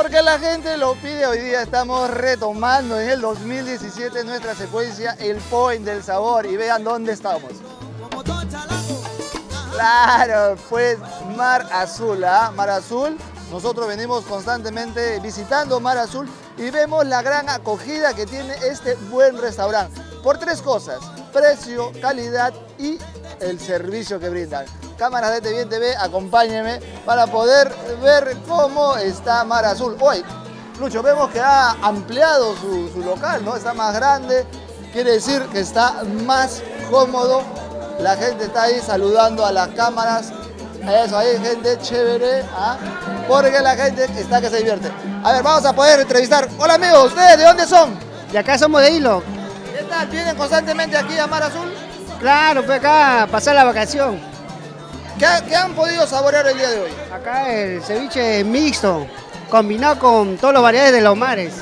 Porque la gente lo pide. Hoy día estamos retomando en el 2017 nuestra secuencia El Point del Sabor. Y vean dónde estamos. Claro, pues Mar Azul, ¿ah? Mar Azul. Nosotros venimos constantemente visitando Mar Azul y vemos la gran acogida que tiene este buen restaurante. Por tres cosas: precio, calidad y el servicio que brindan. Cámaras de TVN TV, acompáñenme para poder ver cómo está Mar Azul. Hoy, Lucho, vemos que ha ampliado su local, ¿no? Está más grande, quiere decir que está más cómodo. La gente está ahí saludando a las cámaras. Eso ahí, gente chévere, ¿ah? Porque la gente está que se divierte. A ver, vamos a poder entrevistar. Hola amigos, ¿ustedes de dónde son? De acá somos de Hilo. ¿Qué tal? ¿Vienen constantemente aquí a Mar Azul? Claro, pues acá pasar la vacación. ¿Qué han podido saborear el día de hoy? Acá el ceviche mixto, combinado con todas las variedades de los mares.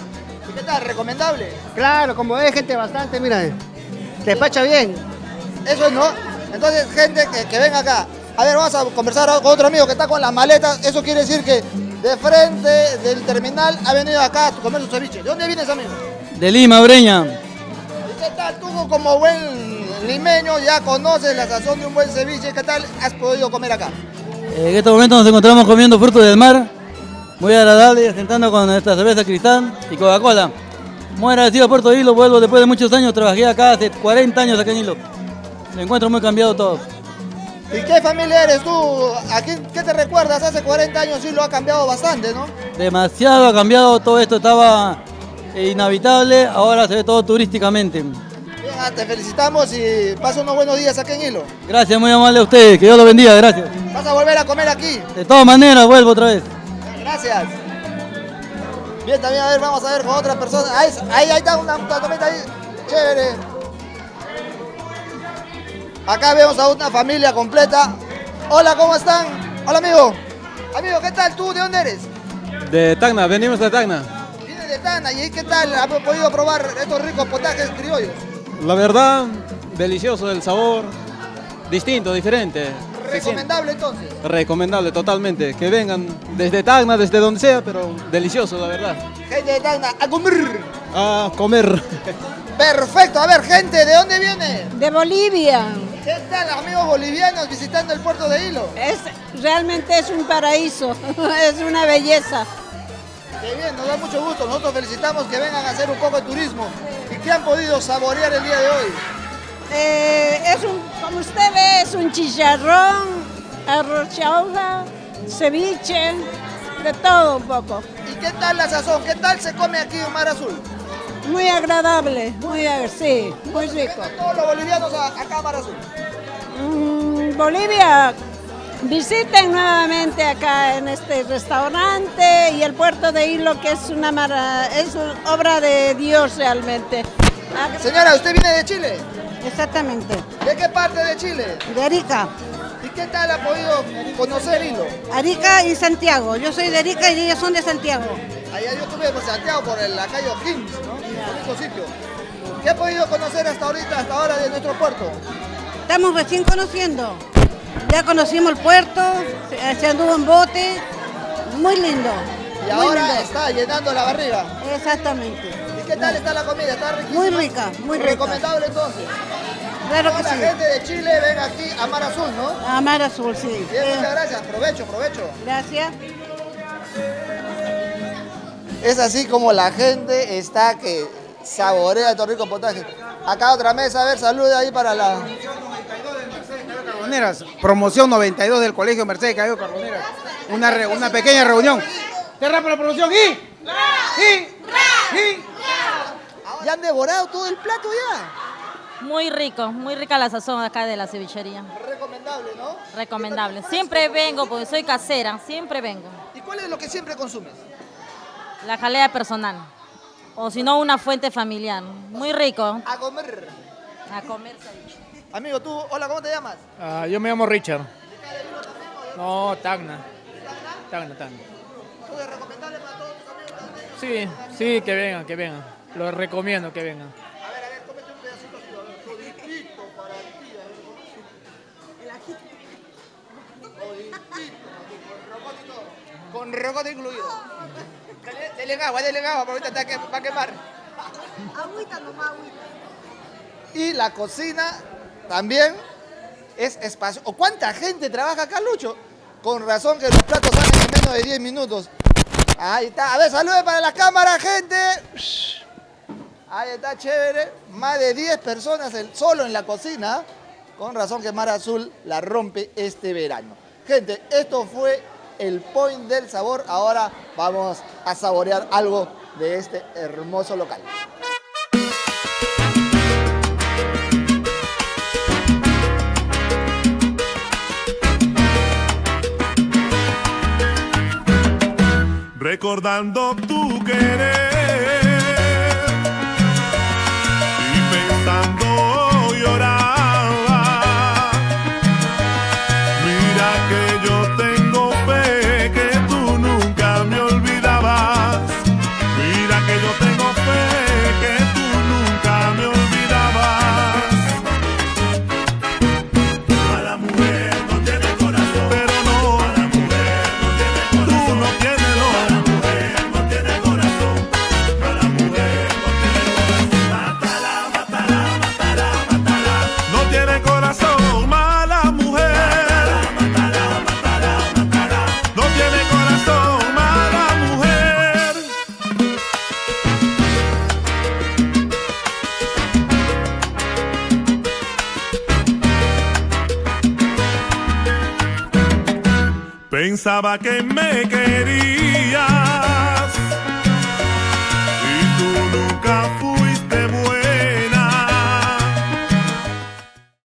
¿Y qué tal? ¿Recomendable? Claro, como es gente bastante, mira, te despacha bien. Eso no. Entonces, gente que venga acá. A ver, vamos a conversar con otro amigo que está con las maletas. Eso quiere decir que de frente del terminal ha venido acá a comer su ceviche. ¿De dónde vienes, amigo? De Lima, Breña. ¿Y qué tal? Tú como buen limeño ya conoces la sazón de un buen ceviche. ¿Qué tal has podido comer acá? En este momento nos encontramos comiendo frutos del mar. Muy agradable, sentando con esta cerveza Cristal y Coca-Cola. Muy agradecido a Puerto Hilo, vuelvo después de muchos años. Trabajé acá hace 40 años acá en Hilo. Me encuentro muy cambiado todo. ¿Y qué familia eres tú? ¿Qué te recuerdas? Hace 40 años sí lo ha cambiado bastante, ¿no? Demasiado ha cambiado, todo esto estaba inhabitable, ahora se ve todo turísticamente. Bien, te felicitamos y pasa unos buenos días aquí en Hilo. Gracias, muy amable a ustedes, que Dios los bendiga, gracias. ¿Vas a volver a comer aquí? De todas maneras, vuelvo otra vez. Gracias. Bien, también a ver, vamos a ver con otra persona. Ahí está una tomita ahí, chévere. Acá vemos a una familia completa. Hola, ¿cómo están? Hola, amigo. Amigo, ¿qué tal tú? ¿De dónde eres? De Tacna, venimos de Tacna. Vienes de Tacna. ¿Y qué tal? ¿Has podido probar estos ricos potajes criollos? La verdad, delicioso el sabor, distinto, diferente. ¿Recomendable entonces? Recomendable totalmente. Que vengan desde Tacna, desde donde sea, pero delicioso, la verdad. Gente de Tacna, a comer. A comer. Perfecto. A ver, gente, ¿de dónde viene? De Bolivia. ¿Qué tal, amigos bolivianos visitando el puerto de Hilo? Realmente es un paraíso, es una belleza. Qué bien, nos da mucho gusto. Nosotros felicitamos que vengan a hacer un poco de turismo. ¿Y qué han podido saborear el día de hoy? Como usted ve, es un chicharrón, arroz chaufa, ceviche, de todo un poco. ¿Y qué tal la sazón? ¿Qué tal se come aquí en Mar Azul? Muy agradable, sí, muy rico. Vengan todos los bolivianos acá a Mar Azul. Bolivia, visiten nuevamente acá en este restaurante y el puerto de Hilo, que es es una obra de Dios realmente. Señora, ¿usted viene de Chile? Exactamente. ¿De qué parte de Chile? De Arica. ¿Y qué tal ha podido conocer Hilo? Arica y Santiago. Yo soy de Arica y ellos son de Santiago. Allá yo estuve por Santiago, por la calle O'Higgins, ¿no? Bonito sitio. ¿Qué ha podido conocer hasta ahora de nuestro puerto? Estamos recién conociendo. Ya conocimos el puerto, se anduvo en bote. Muy lindo. Y muy ahora lindo. está llenando la barriga. Exactamente. ¿Y qué tal está la comida? ¿Está riquísima? Muy rica, muy rica. ¿Recomendable entonces? Claro Toda que la sí. gente de Chile ven aquí a Mar Azul, ¿no? A Mar Azul, sí. Bien, muchas gracias. Provecho. Gracias. Es así como la gente está que saborea estos ricos potajes. Acá otra mesa, a ver, saluda ahí para la... Carboneras, promoción 92 del Colegio Mercedes Cabello Carboneras. Una pequeña reunión. Terra para la promoción ¿Ya han devorado todo el plato ya? Muy rica la sazón acá de la cevichería. Recomendable, ¿no? Recomendable. Siempre vengo porque soy casera, siempre vengo. ¿Y cuál es lo que siempre consumes? La jalea personal. O si no, una fuente familiar. Muy rico. A comer. A comer ceviche. Amigo, tú, hola, ¿cómo te llamas? Yo me llamo Richard. No, Tacna. Tacna. ¿Tú es recomendable para todos tus amigos? Sí, que vengan. Lo recomiendo que vengan. A ver, cómete un pedacito así, a ver, toditito para ti. A ver, Con rocoto incluido. Denle agua, porque ahorita va a quemar. Agüita nomás, agüita. Y la cocina también es espacio. ¿O cuánta gente trabaja acá, Lucho? Con razón que los platos salen en menos de 10 minutos. Ahí está. A ver, salude para la cámara, gente. Ahí está, chévere. Más de 10 personas solo en la cocina. Con razón que Mar Azul la rompe este verano. Gente, esto fue el point del sabor. Ahora vamos a saborear algo de este hermoso local. Recordando tu querer y pensando lloraba. Mira que yo tengo fe que tú nunca me olvidabas. Mira que yo tengo fe que tú nunca me olvidabas. Mala mujer no tiene corazón, pero no, mala mujer no tiene corazón. Tú no tienes. Pensaba que me querías